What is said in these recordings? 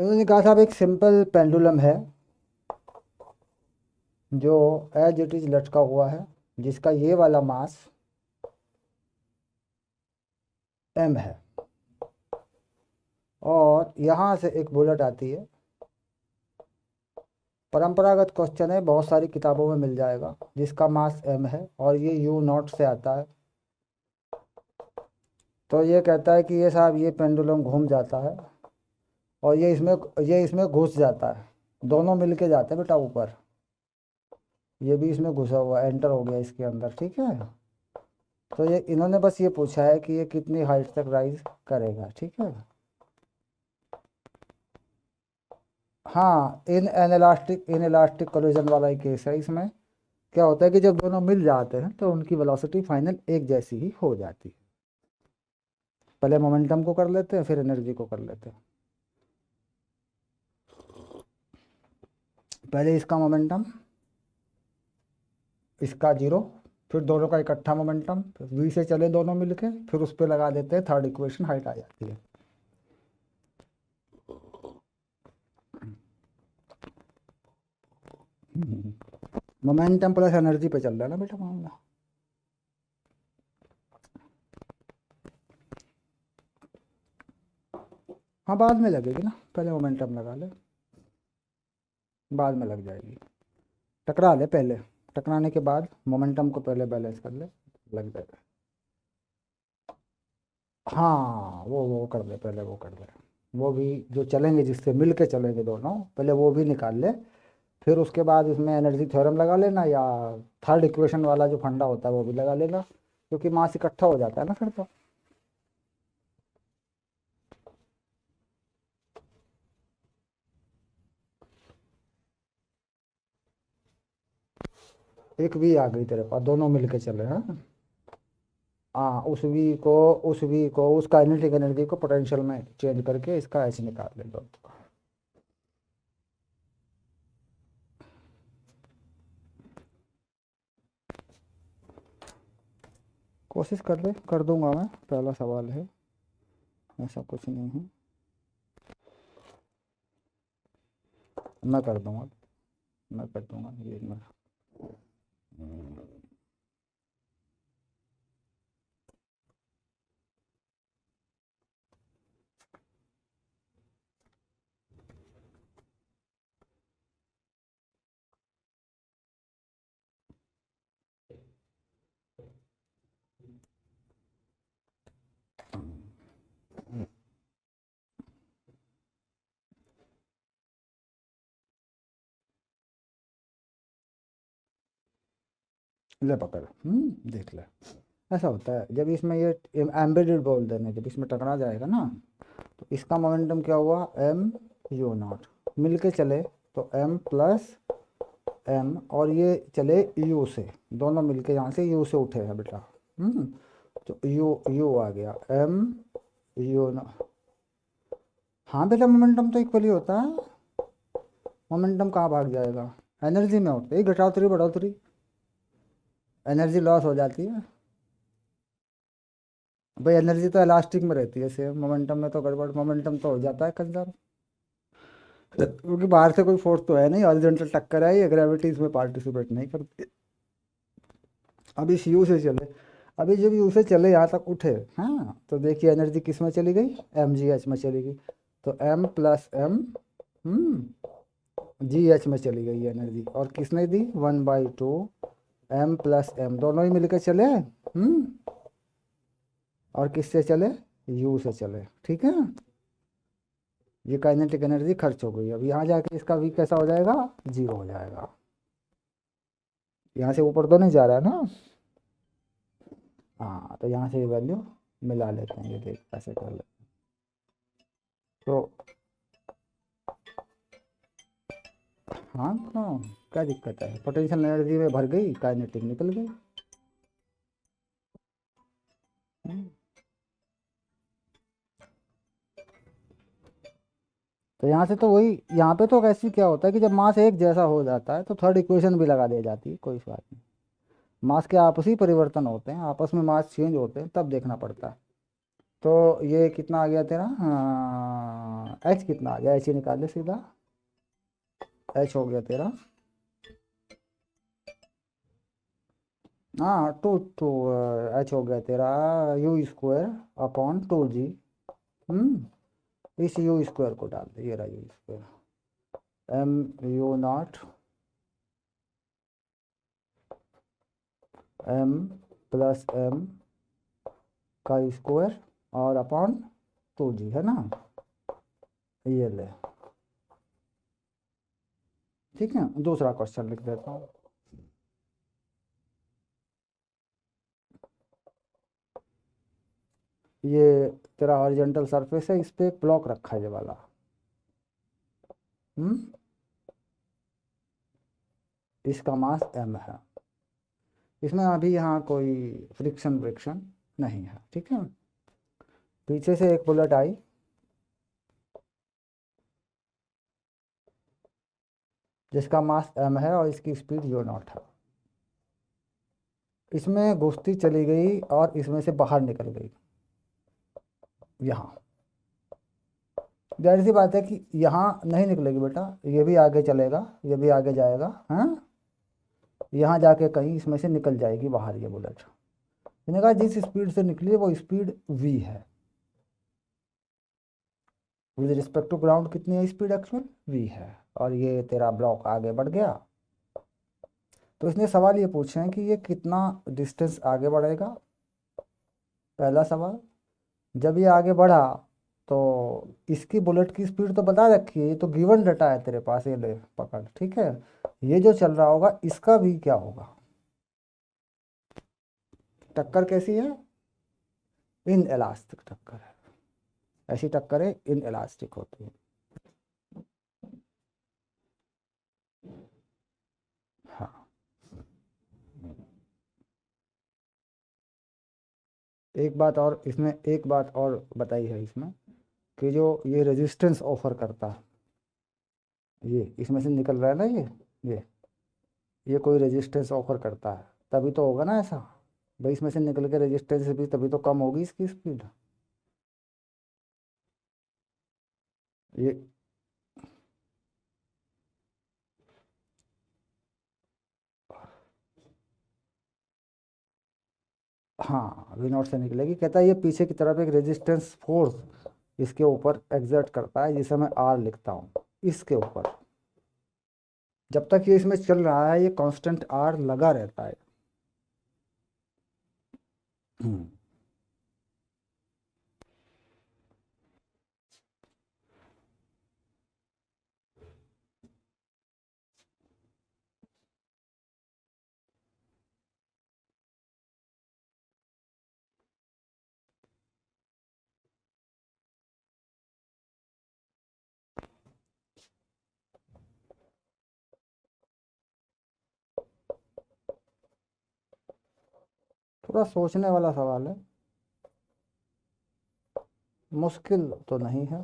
उन्होंने कहा साहब एक सिंपल पेंडुलम है जो एज इट इज लटका हुआ है, जिसका ये वाला मास m है, और यहाँ से एक बुलेट आती है। परंपरागत क्वेश्चन है, बहुत सारी किताबों में मिल जाएगा, जिसका मास m है और ये u0 से आता है। तो ये कहता है कि ये साहब ये पेंडुलम घूम जाता है और ये इसमें घुस जाता है, दोनों मिलके जाते हैं बेटा ऊपर। ये भी इसमें घुसा हुआ एंटर हो गया इसके अंदर, ठीक है। तो ये इन्होंने बस ये पूछा है कि ये कितनी हाइट तक राइज करेगा, ठीक है। हाँ, इन इलास्टिक कोलिजन वाला ही केस है। इसमें क्या होता है कि जब दोनों मिल जाते हैं तो उनकी वेलोसिटी फाइनल एक जैसी ही हो जाती है। पहले मोमेंटम को कर लेते हैं, फिर एनर्जी को कर लेते हैं। पहले इसका मोमेंटम, इसका 0, फिर दोनों का इकट्ठा मोमेंटम, v से चले दोनों मिलके, फिर उस पर लगा देते हैं थर्ड इक्वेशन, हाइट आ जाती है। मोमेंटम प्लस एनर्जी पे चल रहा है ना बेटा मामला। हाँ, बाद में लगेगी ना, पहले मोमेंटम लगा ले, बाद में लग जाएगी। टकरा ले पहले, टकराने के बाद मोमेंटम को पहले बैलेंस कर ले, लग जाएगा। हाँ, वो कर ले पहले, वो कर ले। वो भी जो चलेंगे, जिससे मिल के चलेंगे दोनों, पहले वो भी निकाल ले। फिर उसके बाद इसमें एनर्जी थ्योरम लगा लेना, या थर्ड इक्वेशन वाला जो फंडा होता है वो भी लगा लेना, क्योंकि मास इकट्ठा हो जाता है ना फिर तो। एक भी आ गई तेरे पास, दोनों मिलके चले, हाँ। हाँ, उस वी को उस काइनेटिक एनर्जी को पोटेंशियल में चेंज करके इसका एच निकाल ले दो। कोशिश कर ले, कर दूंगा मैं, पहला सवाल है, ऐसा कुछ नहीं है, मैं कर दूंगा, मैं कर दूंगा ये मैं। ले पकड़, देख ले। ऐसा होता है जब इसमें ये एम्बेडेड बोल देने, जब इसमें टकरा जाएगा ना, तो इसका मोमेंटम क्या हुआ, m u0, मिल के चले तो m प्लस m, और ये चले u से, दोनों मिलके यहाँ से u से उठे हैं बेटा, तो u आ गया m u0। हाँ बेटा, मोमेंटम तो इक्वली होता है, मोमेंटम कहाँ भाग जाएगा, एनर्जी में होता है घटाओतरी बढ़ोतरी, एनर्जी लॉस हो जाती है भाई। एनर्जी तो इलास्टिक में रहती है सेम, मोमेंटम में तो गड़बड़, मोमेंटम तो हो जाता है कंजर्व, क्योंकि बाहर से कोई फोर्स तो है नहीं, हॉरिजॉन्टल टक्कर है, ये ग्रेविटी इसमें पार्टिसिपेट नहीं करती। अब इस यू से चले, अभी जब यू से चले यहाँ तक उठे, हाँ, तो देखिए एनर्जी किस में चली गई, mgh में चली गई, तो m प्लस m gh में चली गई एनर्जी, और किसने दी, 1/2 m प्लस m, दोनों ही मिलकर चले, और किससे चले, u से चले, ठीक है। ये काइनेटिक एनर्जी खर्च हो गई। अब यहाँ जाके इसका v कैसा हो जाएगा, 0 हो जाएगा। यहाँ से ऊपर तो नहीं जा रहा है ना, हाँ, तो यहाँ से ये वैल्यू मिला लेते हैं, ये देख कैसे कर लेते हैं। तो हाँ, क्या दिक्कत है, पोटेंशियल एनर्जी में भर गई, काइनेटिक निकल गई। हम्म, तो यहाँ से तो वही, यहाँ पे तो कैसी क्या होता है कि जब मास एक जैसा हो जाता है तो थर्ड इक्वेशन भी लगा दी जाती है, कोई बात नहीं। मास के आपसी परिवर्तन होते हैं, आपस में मास चेंज होते हैं, तब देखना पड़ता है। तो ये कितना आ गया तेरा, हाँ एच कितना आ गया, एच ही निकाल ले सीधा, एच हो गया तेरा, हाँ टू टू, एच हो गया तेरा यू स्क्वायर अपॉन 2g। इस यू स्क्वायर को डाल दे, ये रहा U square, M U not M plus M का स्क्वायर और अपॉन 2g, है ना, ये ले। ठीक है, दूसरा क्वेश्चन लिख देता हूँ। ये तेरा हॉरिजॉन्टल सरफेस है, इस पे एक ब्लॉक रखा है ये वाला। हम्म इसका मास m है, इसमें अभी यहाँ कोई फ्रिक्शन व्रिक्शन नहीं है। ठीक है, पीछे से एक बुलेट आई, जिसका मास m है और इसकी स्पीड u नॉट है, इसमें घुसती चली गई और इसमें से बाहर निकल गई यहाँ। जाहिर सी बात है कि यहाँ नहीं निकलेगी बेटा, ये भी आगे चलेगा, ये भी आगे जाएगा, हाँ, यहाँ जाके कहीं इसमें से निकल जाएगी बाहर ये बुलेट। मैंने कहा जिस स्पीड से निकली वो स्पीड v है, विद रिस्पेक्ट टू ग्राउंड कितनी है स्पीड, एक्चुअल v है, और ये तेरा ब्लॉक आगे बढ़ गया। तो इसने सवाल ये पूछे हैं कि ये कितना डिस्टेंस आगे बढ़ेगा। पहला सवाल, जब ये आगे बढ़ा तो इसकी बुलेट की स्पीड तो बता रखी है, ये तो गिवन डाटा है तेरे पास, ये ले पकड़। ठीक है, ये जो चल रहा होगा इसका भी क्या होगा, टक्कर कैसी है, इन एलास्टिक टक्कर है, ऐसी टक्करें इन एलास्टिक होती है। हाँ, एक बात और इसमें, एक बात और बताई है इसमें, कि जो ये रेजिस्टेंस ऑफर करता है, ये इसमें से निकल रहा है ना, ये ये कोई रेजिस्टेंस ऑफर करता है, तभी तो होगा ना ऐसा, भाई इसमें से निकल के रेजिस्टेंस भी तभी तो कम होगी इसकी स्पीड। ये हाँ वी नॉट से निकलेगी, कहता है ये पीछे की तरफ एक रेजिस्टेंस फोर्स इसके ऊपर एग्जर्ट करता है, जिसे मैं आर लिखता हूँ इसके ऊपर। जब तक ये इसमें चल रहा है ये कांस्टेंट आर लगा रहता है। हम्म, थोड़ा सोचने वाला सवाल है, मुश्किल तो नहीं है।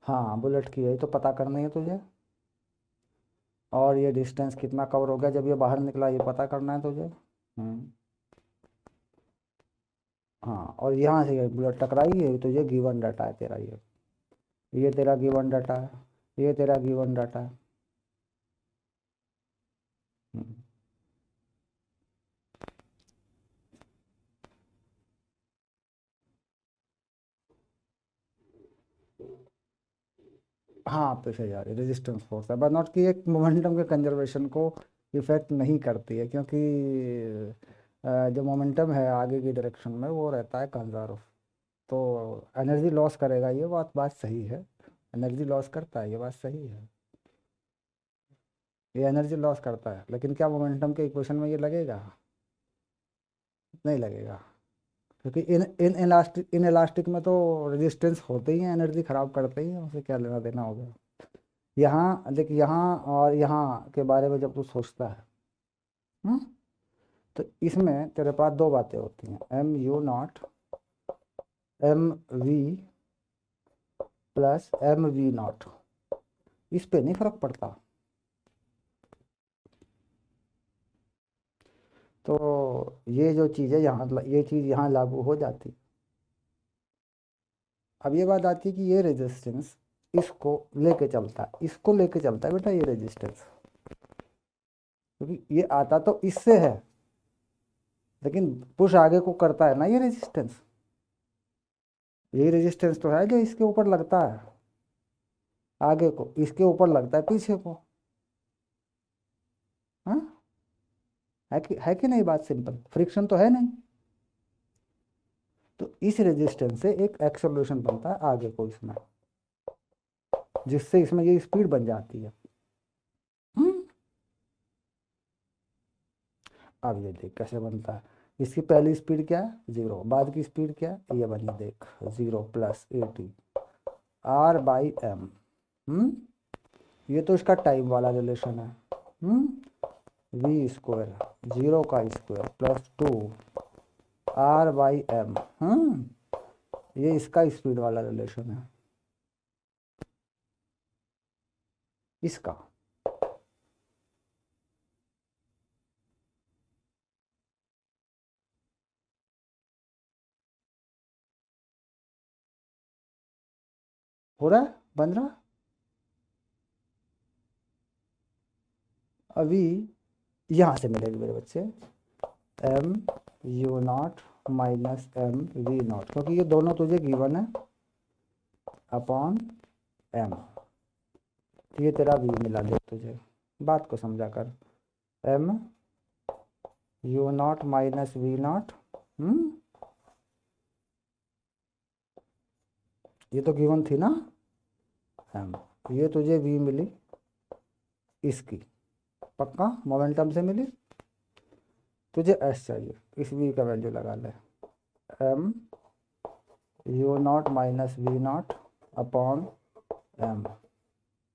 हाँ बुलेट की है तो पता करनी है तुझे, और ये डिस्टेंस कितना कवर हो गया जब ये बाहर निकला ये पता करना है तुझे। हाँ, और यहाँ से ये बुलेट टकराई है तो ये गिवन डाटा है तेरा, ये तेरा गिवन डाटा है, ये तेरा गिवन डाटा है। हम्म, हाँ पीछे जा रही है, रेजिस्टेंस फोर्स है, बट नॉट कि एक मोमेंटम के कंजर्वेशन को इफेक्ट नहीं करती है, क्योंकि जो मोमेंटम है आगे की डायरेक्शन में वो रहता है कंजर्व। तो एनर्जी लॉस करेगा, ये बात बात सही है, एनर्जी लॉस करता है, ये बात सही है, ये एनर्जी लॉस करता है, लेकिन क्या मोमेंटम के इक्वेशन में ये लगेगा, नहीं लगेगा, क्योंकि इन इलास्टिक में तो रेजिस्टेंस होते ही हैं, एनर्जी खराब करते ही हैं, उसे क्या लेना देना होगा। यहाँ देख, यहाँ और यहाँ के बारे में जब तू सोचता है, हम्म, तो इसमें तेरे पास दो बातें होती हैं, M U not M V plus M V not, इस पे नहीं फर्क पड़ता, तो ये जो चीज़ है यहाँ, ये चीज़ यहाँ लागू हो जाती है। अब ये बात आती है कि ये रेजिस्टेंस इसको लेके चलता है, इसको लेके चलता है बेटा ये रेजिस्टेंस, क्योंकि ये आता तो इससे है, लेकिन पुश आगे को करता है ना ये रेजिस्टेंस। यही रेजिस्टेंस तो है जो इसके ऊपर लगता है, आगे को इसके ऊपर लगता है पीछे को। हाँ, है कि नहीं? बात सिंपल, फ्रिक्शन तो है नहीं। तो इस रेजिस्टेंस से एक एक्सेलरेशन बनता है आगे को इसमें, जिससे इसमें ये स्पीड बन जाती है। अब ये देख कैसे बनता है। इसकी पहली स्पीड क्या है? 0। बाद की स्पीड क्या है? ये बनी देख, 0 + AT R बाई M। ये तो इसका टाइम वाला रिलेशन है। V स्क्वायर 0 का स्क्वायर +2 R बाई M। ये इसका स्पीड वाला रिलेशन है, इसका। हो रहा है, बन रहा। अभी यहाँ से मिलेगी मेरे बच्चे mu0 माइनस MV0, क्योंकि ये दोनों तुझे गिवन है अपॉन M। ये तेरा V मिला दे तुझे, बात को समझा कर। mu0 माइनस V0, ये तो गिवन थी ना M। ये तुझे V मिली इसकी, पक्का मोमेंटम से मिली। तुझे S चाहिए, इस V का वैल्यू लगा ले, mu0 minus V0 upon M।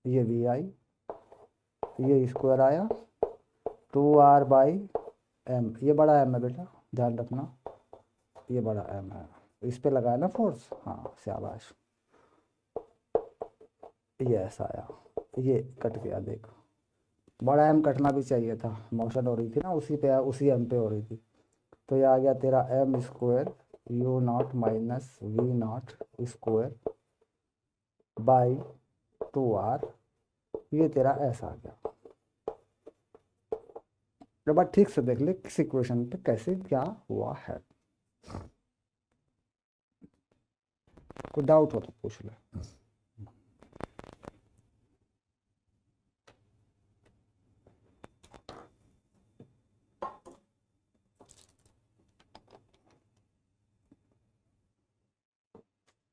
ये V आई, ये स्क्वायर आया 2R बाई M। ये बड़ा M है बेटा, ध्यान रखना, ये बड़ा M है। इस पे लगाया ना फोर्स, हाँ शाबाश। ये ऐसा आया, ये कट गया देख। बड़ा M कटना भी चाहिए था, मोशन हो रही थी ना उसी पे, उसी M पे हो रही थी। तो ये आ गया तेरा M square u0 minus V0 square by 2R। ये तेरा ऐसा आ गया। एक बार ठीक से देख ले किस इक्वेशन पे कैसे क्या हुआ है। कोई डाउट हो तो पूछ ले।